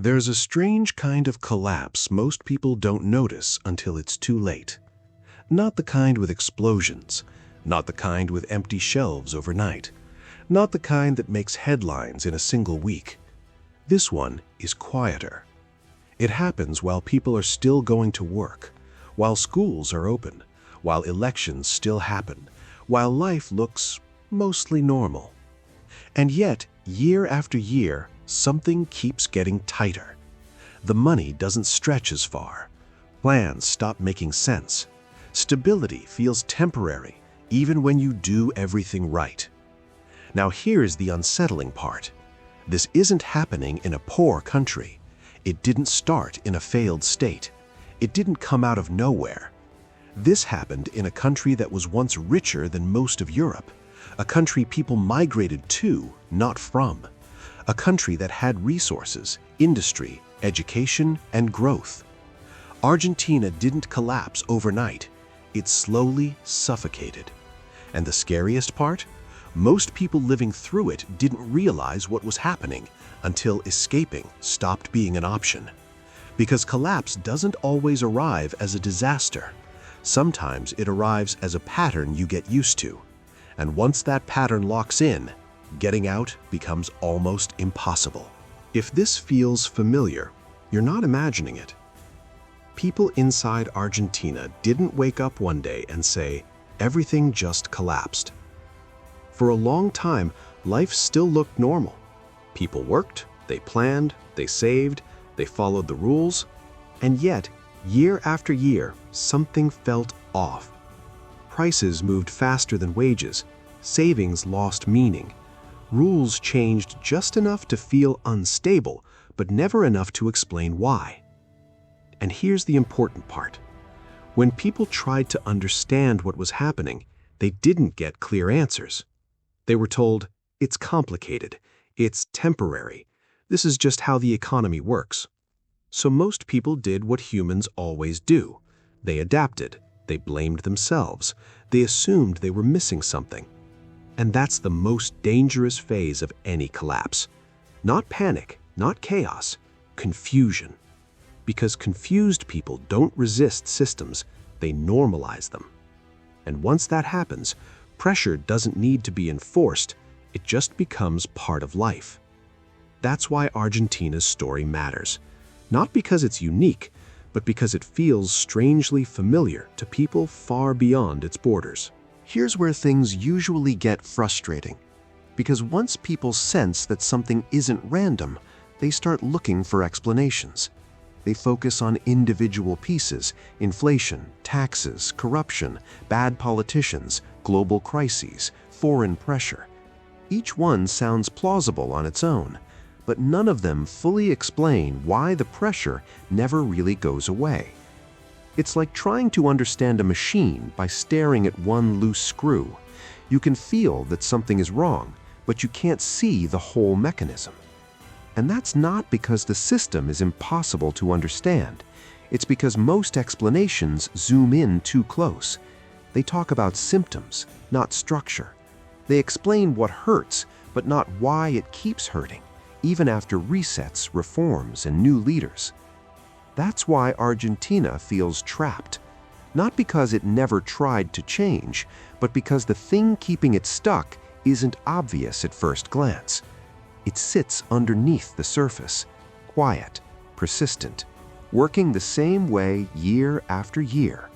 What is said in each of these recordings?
There's a strange kind of collapse most people don't notice until it's too late. Not the kind with explosions, not the kind with empty shelves overnight, not the kind that makes headlines in a single week. This one is quieter. It happens while people are still going to work, while schools are open, while elections still happen, while life looks mostly normal. And yet, year after year, something keeps getting tighter. The money doesn't stretch as far. Plans stop making sense. Stability feels temporary, even when you do everything right. Now here's the unsettling part. This isn't happening in a poor country. It didn't start in a failed state. It didn't come out of nowhere. This happened in a country that was once richer than most of Europe, a country people migrated to, not from, a country that had resources, industry, education, and growth. Argentina didn't collapse overnight. It slowly suffocated. And the scariest part? Most people living through it didn't realize what was happening until escaping stopped being an option. Because collapse doesn't always arrive as a disaster. Sometimes it arrives as a pattern you get used to. And once that pattern locks in, getting out becomes almost impossible. If this feels familiar, you're not imagining it. People inside Argentina didn't wake up one day and say, everything just collapsed. For a long time, life still looked normal. People worked, they planned, they saved, they followed the rules, and yet, year after year, something felt off. Prices moved faster than wages, savings lost meaning. Rules changed just enough to feel unstable, but never enough to explain why. And here's the important part. When people tried to understand what was happening, they didn't get clear answers. They were told, it's complicated, it's temporary, this is just how the economy works. So most people did what humans always do. They adapted, they blamed themselves, they assumed they were missing something. And that's the most dangerous phase of any collapse. Not panic, not chaos, confusion. Because confused people don't resist systems, they normalize them. And once that happens, pressure doesn't need to be enforced, it just becomes part of life. That's why Argentina's story matters. Not because it's unique, but because it feels strangely familiar to people far beyond its borders. Here's where things usually get frustrating. Because once people sense that something isn't random, they start looking for explanations. They focus on individual pieces: inflation, taxes, corruption, bad politicians, global crises, foreign pressure. Each one sounds plausible on its own, but none of them fully explain why the pressure never really goes away. It's like trying to understand a machine by staring at one loose screw. You can feel that something is wrong, but you can't see the whole mechanism. And that's not because the system is impossible to understand. It's because most explanations zoom in too close. They talk about symptoms, not structure. They explain what hurts, but not why it keeps hurting, even after resets, reforms, and new leaders. That's why Argentina feels trapped. Not because it never tried to change, but because the thing keeping it stuck isn't obvious at first glance. It sits underneath the surface, quiet, persistent, working the same way year after year.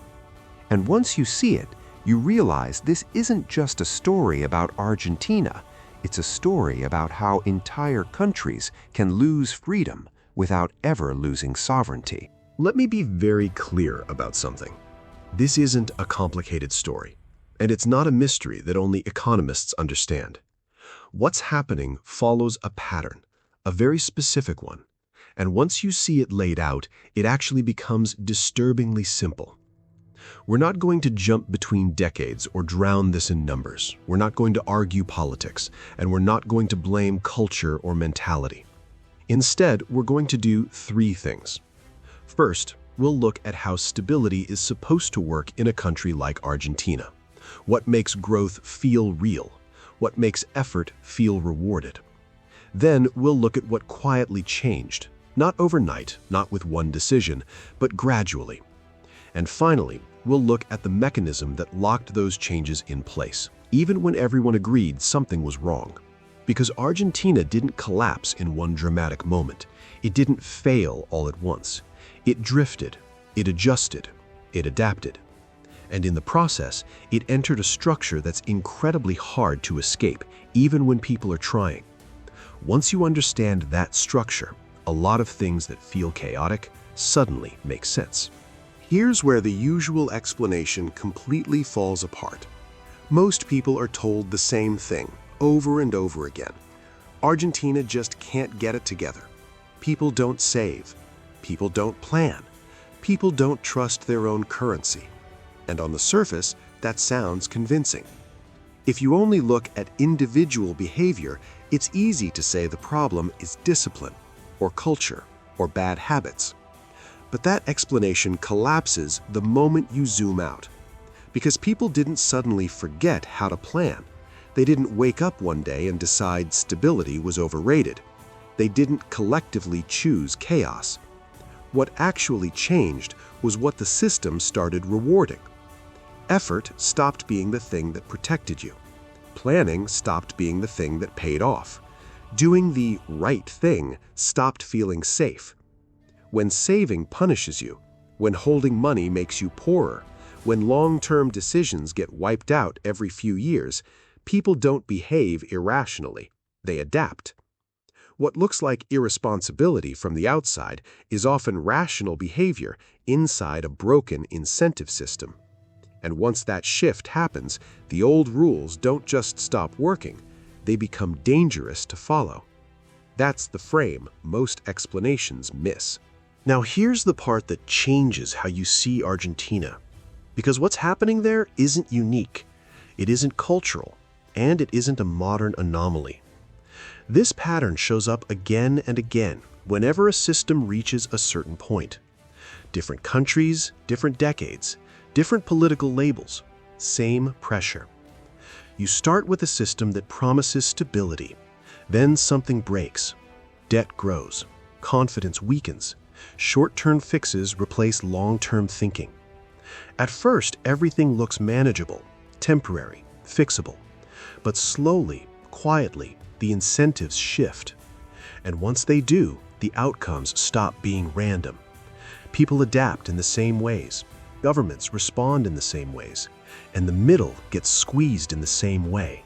And once you see it, you realize this isn't just a story about Argentina. It's a story about how entire countries can lose freedom without ever losing sovereignty. Let me be very clear about something. This isn't a complicated story, and it's not a mystery that only economists understand. What's happening follows a pattern, a very specific one, and once you see it laid out, it actually becomes disturbingly simple. We're not going to jump between decades or drown this in numbers. We're not going to argue politics, and we're not going to blame culture or mentality. Instead, we're going to do three things. First, we'll look at how stability is supposed to work in a country like Argentina. What makes growth feel real? What makes effort feel rewarded? Then we'll look at what quietly changed, Not overnight, not with one decision, but gradually. And finally, we'll look at the mechanism that locked those changes in place, even when everyone agreed something was wrong. Because Argentina didn't collapse in one dramatic moment. It didn't fail all at once. It drifted, it adjusted, it adapted. And in the process, it entered a structure that's incredibly hard to escape, even when people are trying. Once you understand that structure, a lot of things that feel chaotic suddenly make sense. Here's where the usual explanation completely falls apart. Most people are told the same thing, over and over again. Argentina just can't get it together. People don't save. People don't plan. People don't trust their own currency. And on the surface, that sounds convincing. If you only look at individual behavior, it's easy to say the problem is discipline, or culture, or bad habits. But that explanation collapses the moment you zoom out. Because people didn't suddenly forget how to plan. They didn't wake up one day and decide stability was overrated. They didn't collectively choose chaos. What actually changed was what the system started rewarding. Effort stopped being the thing that protected you. Planning stopped being the thing that paid off. Doing the right thing stopped feeling safe. When saving punishes you, when holding money makes you poorer, when long-term decisions get wiped out every few years, people don't behave irrationally, they adapt. What looks like irresponsibility from the outside is often rational behavior inside a broken incentive system. And once that shift happens, the old rules don't just stop working, they become dangerous to follow. That's the frame most explanations miss. Now here's the part that changes how you see Argentina. Because what's happening there isn't unique, it isn't cultural, and it isn't a modern anomaly. This pattern shows up again and again whenever a system reaches a certain point. Different countries, different decades, different political labels, same pressure. You start with a system that promises stability. Then something breaks. Debt grows. Confidence weakens. Short-term fixes replace long-term thinking. At first, everything looks manageable, temporary, fixable. But slowly, quietly, the incentives shift. And once they do, the outcomes stop being random. People adapt in the same ways. Governments respond in the same ways. And the middle gets squeezed in the same way.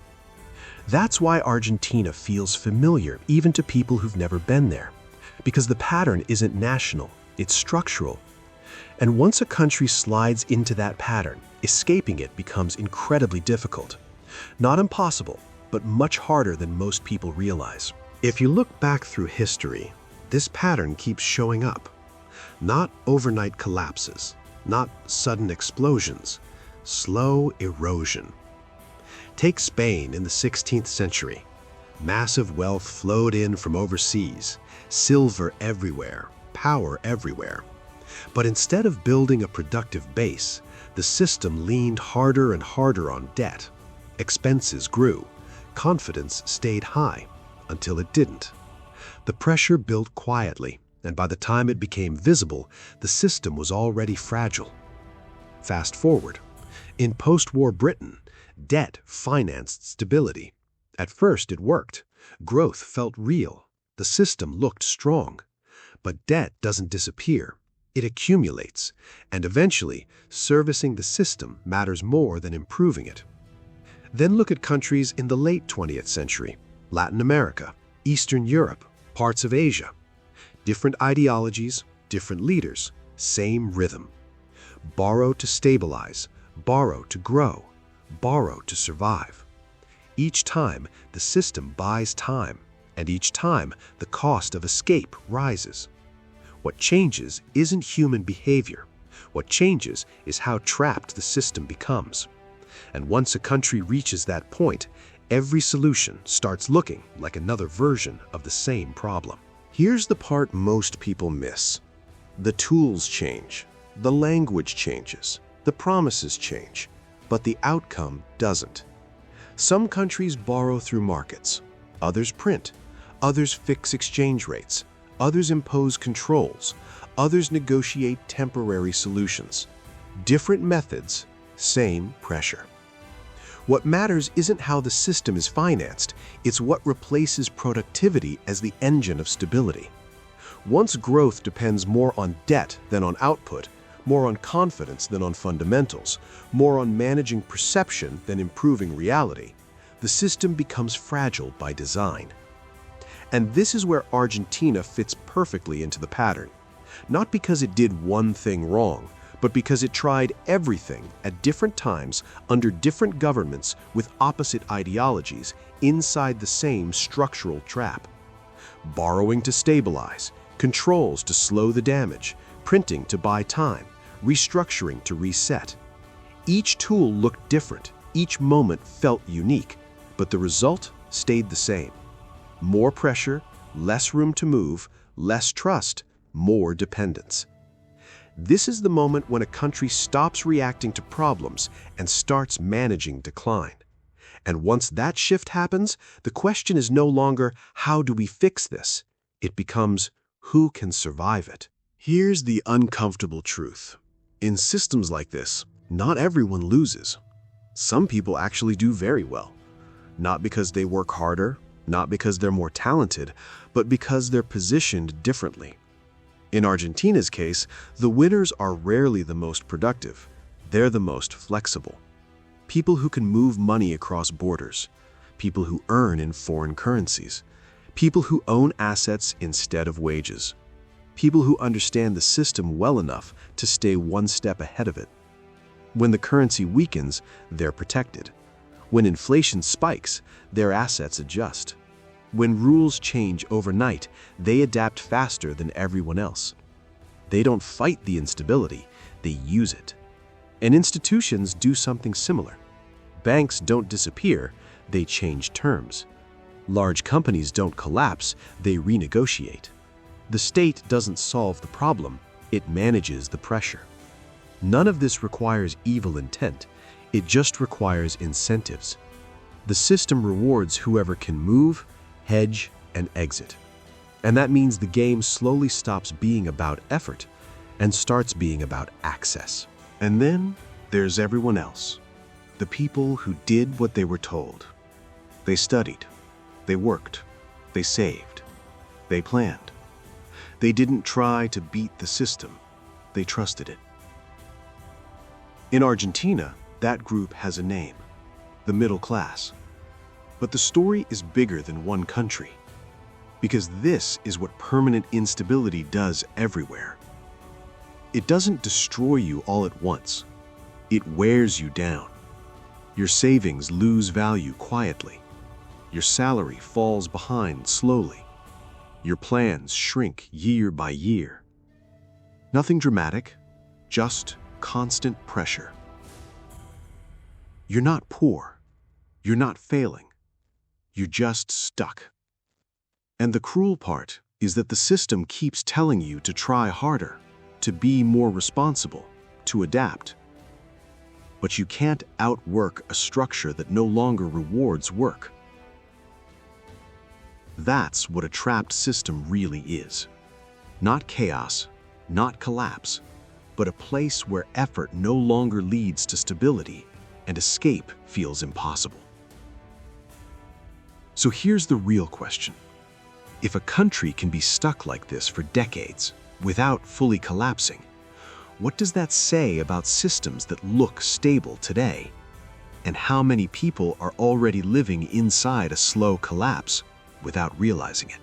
That's why Argentina feels familiar even to people who've never been there. Because the pattern isn't national, it's structural. And once a country slides into that pattern, escaping it becomes incredibly difficult. Not impossible, but much harder than most people realize. If you look back through history, this pattern keeps showing up. Not overnight collapses, not sudden explosions, slow erosion. Take Spain in the 16th century. Massive wealth flowed in from overseas, silver everywhere, power everywhere. But instead of building a productive base, the system leaned harder and harder on debt. Expenses grew. Confidence stayed high, until it didn't. The pressure built quietly, and by the time it became visible, the system was already fragile. Fast forward. In post-war Britain, debt financed stability. At first it worked. Growth felt real. The system looked strong. But debt doesn't disappear. It accumulates, and eventually, servicing the system matters more than improving it. Then look at countries in the late 20th century, Latin America, Eastern Europe, parts of Asia. Different ideologies, different leaders, same rhythm. Borrow to stabilize, borrow to grow, borrow to survive. Each time, the system buys time, and each time, the cost of escape rises. What changes isn't human behavior. What changes is how trapped the system becomes. And once a country reaches that point, every solution starts looking like another version of the same problem. Here's the part most people miss. The tools change, the language changes, the promises change, but the outcome doesn't. Some countries borrow through markets, others print, others fix exchange rates, Others impose controls. Others negotiate temporary solutions. Different methods, same pressure. What matters isn't how the system is financed, it's what replaces productivity as the engine of stability. Once growth depends more on debt than on output, more on confidence than on fundamentals, more on managing perception than improving reality, the system becomes fragile by design. And this is where Argentina fits perfectly into the pattern. Not because it did one thing wrong, but because it tried everything at different times under different governments with opposite ideologies inside the same structural trap. Borrowing to stabilize, controls to slow the damage, printing to buy time, restructuring to reset. Each tool looked different, each moment felt unique, but the result stayed the same. More pressure, less room to move, less trust, more dependence. This is the moment when a country stops reacting to problems and starts managing decline. And once that shift happens, the question is no longer, how do we fix this? It becomes, who can survive it? Here's the uncomfortable truth. In systems like this, not everyone loses. Some people actually do very well. Not because they work harder, not because they're more talented, but because they're positioned differently. In Argentina's case, the winners are rarely the most productive. They're the most flexible. People who can move money across borders, people who earn in foreign currencies, people who own assets instead of wages, people who understand the system well enough to stay one step ahead of it. When the currency weakens, they're protected. When inflation spikes, their assets adjust. When rules change overnight, they adapt faster than everyone else. They don't fight the instability, they use it. And institutions do something similar. Banks don't disappear, they change terms. Large companies don't collapse, they renegotiate. The state doesn't solve the problem, it manages the pressure. None of this requires evil intent, it just requires incentives. The system rewards whoever can move, hedge, and exit. And that means the game slowly stops being about effort and starts being about access. And then there's everyone else. The people who did what they were told. They studied, they worked, they saved, they planned. They didn't try to beat the system, they trusted it. In Argentina, that group has a name, the middle class. But the story is bigger than one country, because this is what permanent instability does everywhere. It doesn't destroy you all at once. It wears you down. Your savings lose value quietly. Your salary falls behind slowly. Your plans shrink year by year. Nothing dramatic, just constant pressure. You're not poor. You're not failing. You're just stuck. And the cruel part is that the system keeps telling you to try harder, to be more responsible, to adapt. But you can't outwork a structure that no longer rewards work. That's what a trapped system really is. Not chaos, not collapse, but a place where effort no longer leads to stability and escape feels impossible. So here's the real question. If a country can be stuck like this for decades without fully collapsing, what does that say about systems that look stable today? And how many people are already living inside a slow collapse without realizing it?